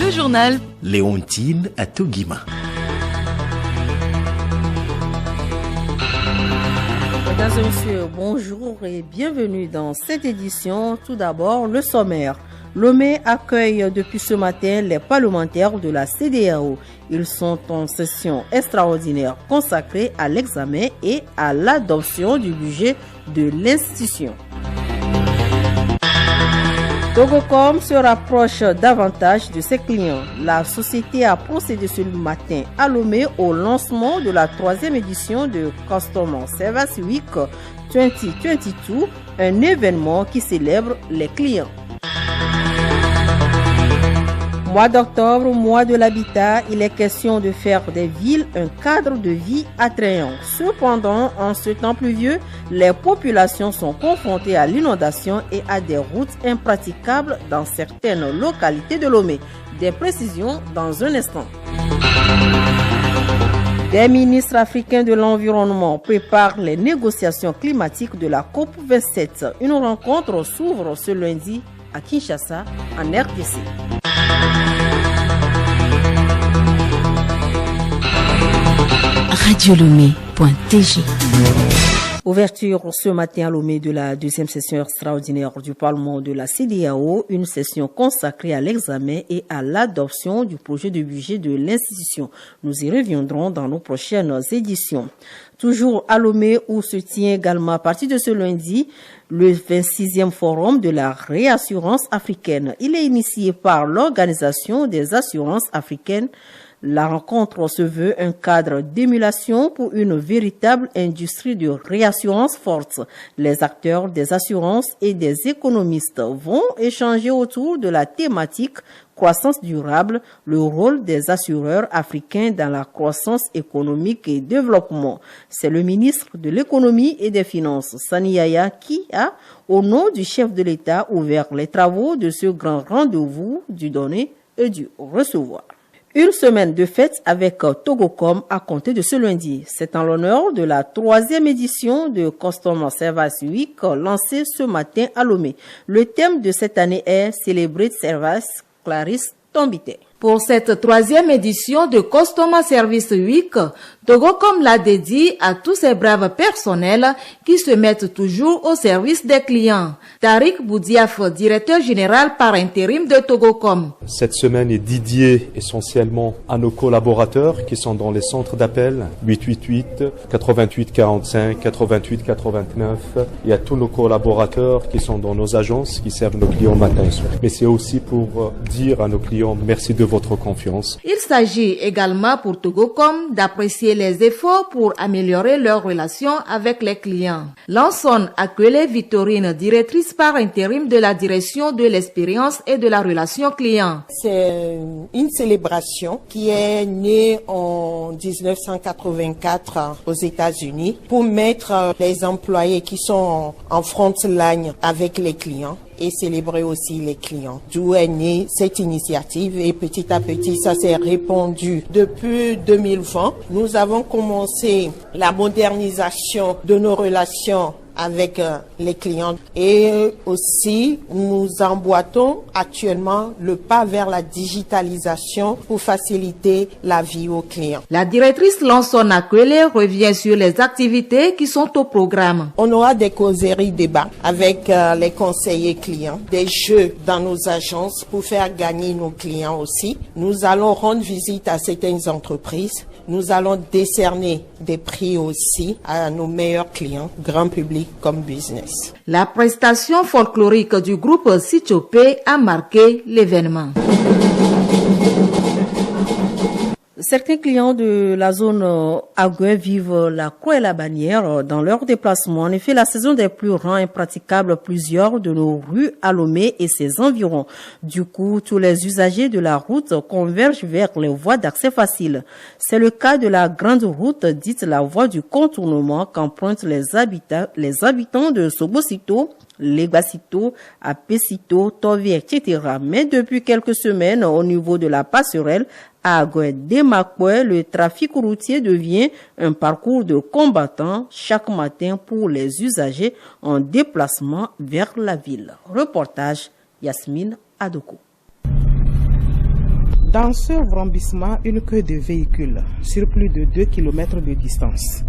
Le journal Léontine Atogima. Mesdames et messieurs, bonjour et bienvenue dans cette édition. Tout d'abord, le sommaire. Lomé accueille depuis ce matin les parlementaires de la CEDEAO. Ils sont en session extraordinaire consacrée à l'examen et à l'adoption du budget de l'institution. Togocom se rapproche davantage de ses clients. La société a procédé ce matin à Lomé au lancement de la 3e édition de Customer Service Week 2022, un événement qui célèbre les clients. Mois d'octobre, mois de l'habitat, il est question de faire des villes un cadre de vie attrayant. Cependant, en ce temps pluvieux, les populations sont confrontées à l'inondation et à des routes impraticables dans certaines localités de Lomé. Des précisions dans un instant. Des ministres africains de l'environnement préparent les négociations climatiques de la COP27. Une rencontre s'ouvre ce lundi à Kinshasa, en RDC. radiolomé.tg. Ouverture ce matin à Lomé de la 2e session extraordinaire du Parlement de la CEDEAO, une session consacrée à l'examen et à l'adoption du projet de budget de l'institution. Nous y reviendrons dans nos prochaines éditions. Toujours à Lomé où se tient également à partir de ce lundi le 26e forum de la réassurance africaine. Il est initié par l'Organisation des assurances africaines. La rencontre se veut un cadre d'émulation pour une véritable industrie de réassurance forte. Les acteurs des assurances et des économistes vont échanger autour de la thématique croissance durable, le rôle des assureurs africains dans la croissance économique et développement. C'est le ministre de l'économie et des finances, Sani Yaya, qui a, au nom du chef de l'État, ouvert les travaux de ce grand rendez-vous du donner et du recevoir. Une semaine de fête avec Togocom à compter de ce lundi. C'est en l'honneur de la 3e édition de Customer Service Week lancée ce matin à Lomé. Le thème de cette année est Celebrate Service Clarisse Tombité. Pour cette 3e édition de Customer Service Week, Togocom l'a dédié à tous ces braves personnels qui se mettent toujours au service des clients. Tariq Boudiaf, directeur général par intérim de Togocom. Cette semaine est dédiée essentiellement à nos collaborateurs qui sont dans les centres d'appel 888, 88 45, 88 89 et à tous nos collaborateurs qui sont dans nos agences qui servent nos clients matin et soir. Mais c'est aussi pour dire à nos clients merci de votre confiance. Il s'agit également pour Togocom d'apprécier les efforts pour améliorer leurs relations avec les clients. Lanson accueille Victorine, directrice par intérim de la direction de l'expérience et de la relation client. C'est une célébration qui est née en 1984 aux États-Unis pour mettre les employés qui sont en front line avec les clients et célébrer aussi les clients. D'où est née cette initiative et petit à petit ça s'est répandu. Depuis 2020, nous avons commencé la modernisation de nos relations avec les clients et aussi nous emboîtons actuellement le pas vers la digitalisation pour faciliter la vie aux clients. La directrice Lanson Akwele revient sur les activités qui sont au programme. On aura des causeries débats avec les conseillers clients, des jeux dans nos agences pour faire gagner nos clients aussi. Nous allons rendre visite à certaines entreprises. Nous allons décerner des prix aussi à nos meilleurs clients, grand public comme business. La prestation folklorique du groupe Sichopé a marqué l'événement. Certains clients de la zone Agoué vivent la croix et la bannière dans leur déplacement. En effet, la saison des pluies rend impraticable plusieurs de nos rues à Lomé et ses environs. Du coup, tous les usagers de la route convergent vers les voies d'accès faciles. C'est le cas de la grande route dite la voie du contournement qu'empruntent les habitants de Sobosito, Legbasito, Apesito, Tovi, etc. Mais depuis quelques semaines, au niveau de la passerelle, à Agoué-Demakoué, le trafic routier devient un parcours de combattants chaque matin pour les usagers en déplacement vers la ville. Reportage Yasmine Adoko. Dans ce rembissement, une queue de véhicules sur plus de 2 km de distance.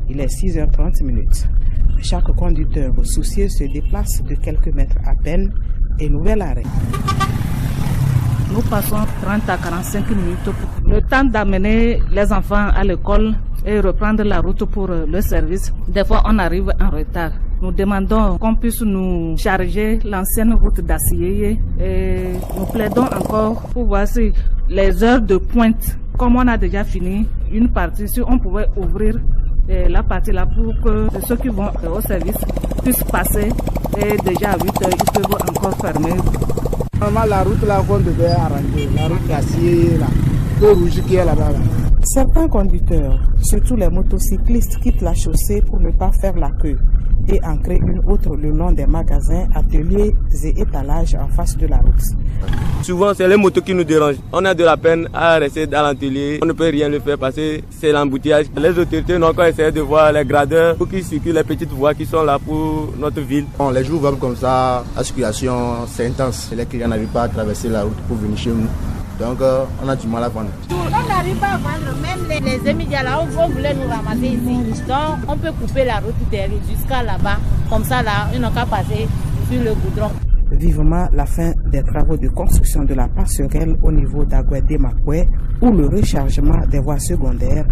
Il est 6h30. Chaque conducteur soucieux se déplace de quelques mètres à peine et nouvel arrêt. Nous passons 30 à 45 minutes. Le temps d'amener les enfants à l'école et reprendre la route pour le service. Des fois, on arrive en retard. Nous demandons qu'on puisse nous charger l'ancienne route d'Assié et nous plaidons encore pour voir si les heures de pointe, comme on a déjà fini une partie, si on pouvait ouvrir la partie là pour que ceux qui vont au service puissent passer et déjà à 8 heures, ils peuvent encore fermer. Normalement, la route là qu'on devait arranger, la route d'Assié, le rouge qui est là-bas. Certains conducteurs, surtout les motocyclistes, quittent la chaussée pour ne pas faire la queue et en créent une autre le long des magasins, ateliers et étalages en face de la route. Souvent, c'est les motos qui nous dérangent. On a de la peine à rester dans l'atelier. On ne peut rien le faire parce que c'est l'embouteillage. Les autorités n'ont qu'à essayer de voir les gradeurs pour qu'ils circulent les petites voies qui sont là pour notre ville. Bon, les jours vont comme ça, la circulation c'est intense. Les clients n'arrivent pas à traverser la route pour venir chez nous. Donc, on a du mal à vendre. On n'arrive pas à vendre, même les émédias là, on voulait nous ramasser ici. Donc, on peut couper la route jusqu'à là-bas. Comme ça, là, ils n'ont qu'à passer sur le goudron. Vivement la fin des travaux de construction de la passerelle au niveau d'Aguedé-Makoué ou le rechargement des voies secondaires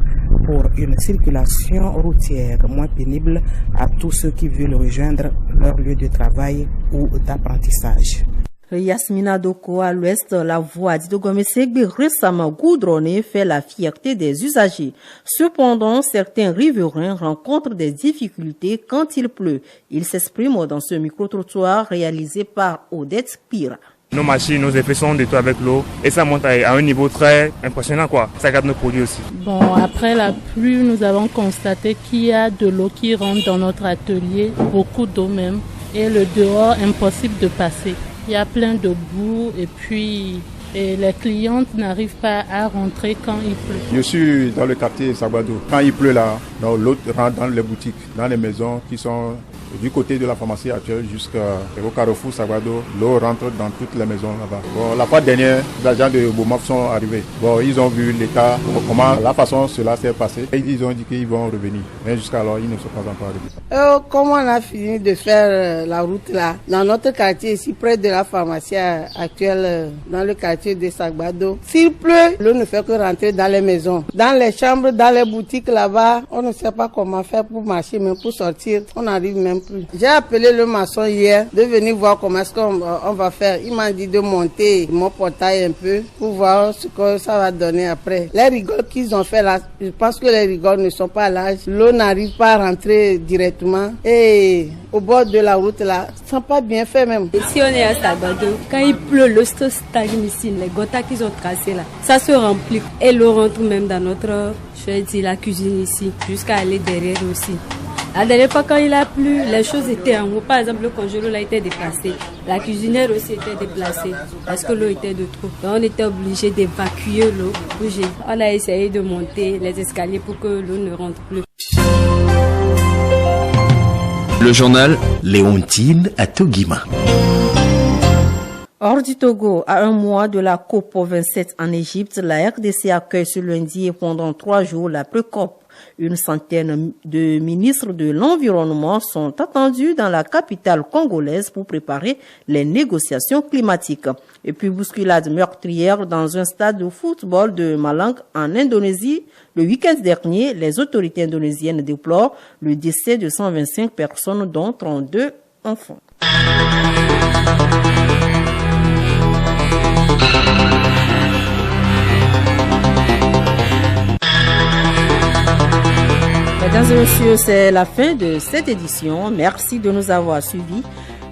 pour une circulation routière moins pénible à tous ceux qui veulent rejoindre leur lieu de travail ou d'apprentissage. Yasmina Doko, à l'ouest, la voie d'Idogomesegbe récemment goudronnée fait la fierté des usagers. Cependant, certains riverains rencontrent des difficultés quand il pleut. Ils s'expriment dans ce micro-trottoir réalisé par Odette Pira. Nos machines, nos effets sont détruits avec l'eau et ça monte à un niveau très impressionnant quoi. Ça garde nos produits aussi. Bon, après la pluie, nous avons constaté qu'il y a de l'eau qui rentre dans notre atelier, beaucoup d'eau même, et le dehors impossible de passer. Il y a plein de boue et puis les clientes n'arrivent pas à rentrer quand il pleut. Je suis dans le quartier Sagbado. Quand il pleut là, l'eau rentre dans les boutiques, dans les maisons qui sont du côté de la pharmacie actuelle jusqu'au carrefour Sagbado. L'eau rentre dans toutes les maisons là-bas. Bon, la fois dernière, les agents de Beaumof sont arrivés. Bon, ils ont vu l'état, comment la façon cela s'est passé. Et ils ont dit qu'ils vont revenir. Mais jusqu'alors, ils ne sont pas encore arrivés. Comment on a fini de faire la route là, dans notre quartier ici, près de la pharmacie actuelle, dans le quartier de Sagbado. S'il pleut, l'eau ne fait que rentrer dans les maisons. Dans les chambres, dans les boutiques là-bas, on ne sait pas comment faire pour marcher, mais pour sortir, on n'arrive même plus. J'ai appelé le maçon hier de venir voir comment est-ce qu'on va faire. Il m'a dit de monter mon portail un peu pour voir ce que ça va donner après. Les rigoles qu'ils ont fait là, je pense que les rigoles ne sont pas à l'âge. L'eau n'arrive pas à rentrer directement. Et au bord de la route là, ça n'a pas bien fait même. Ici on est à Sagbado. Quand il pleut, l'eau se stagne ici. Les gotthas qu'ils ont tracés là, ça se remplit. Et l'eau rentre même dans notre, je vais dire, la cuisine ici, jusqu'à aller derrière aussi. La dernière fois quand il a plu, les choses étaient en haut. Par exemple, le congélo là était déplacé. La cuisinière aussi était déplacée parce que l'eau était de trop. Donc on était obligé d'évacuer l'eau. On a essayé de monter les escaliers pour que l'eau ne rentre plus. Le journal Léontine à Togima. Hors du Togo, à un mois de la COP 27 en Égypte, la RDC accueille ce lundi et pendant 3 jours la pré-COP. Une centaine de ministres de l'environnement sont attendus dans la capitale congolaise pour préparer les négociations climatiques. Et puis bousculade meurtrière dans un stade de football de Malang en Indonésie. Le week-end dernier, les autorités indonésiennes déplorent le décès de 125 personnes, dont 32 enfants. Mesdames et messieurs, c'est la fin de cette édition. Merci de nous avoir suivis.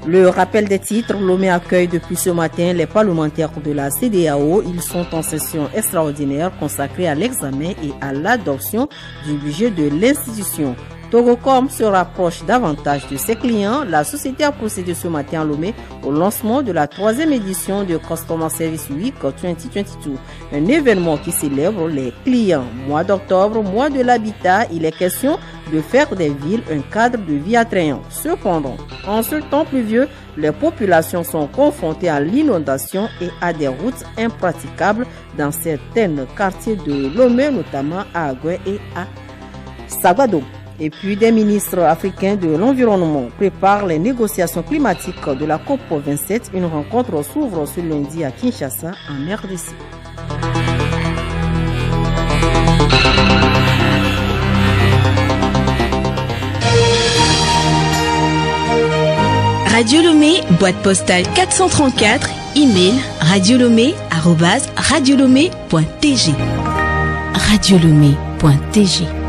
Le rappel des titres, Lomé accueille depuis ce matin les parlementaires de la CEDEAO. Ils sont en session extraordinaire consacrée à l'examen et à l'adoption du budget de l'institution. Togocom se rapproche davantage de ses clients. La société a procédé ce matin à Lomé au lancement de la 3e édition de Customer Service Week 2022, un événement qui célèbre les clients. Mois d'octobre, mois de l'habitat, il est question de faire des villes un cadre de vie attrayant. Cependant, en ce temps pluvieux, les populations sont confrontées à l'inondation et à des routes impraticables dans certains quartiers de Lomé, notamment à Agoué et à Sagbado. Et puis des ministres africains de l'environnement préparent les négociations climatiques de la COP27. Une rencontre s'ouvre ce lundi à Kinshasa, en RDC. Radio Lomé, boîte postale 434, email radiolomé@radiolomé.tg. Radiolomé.tg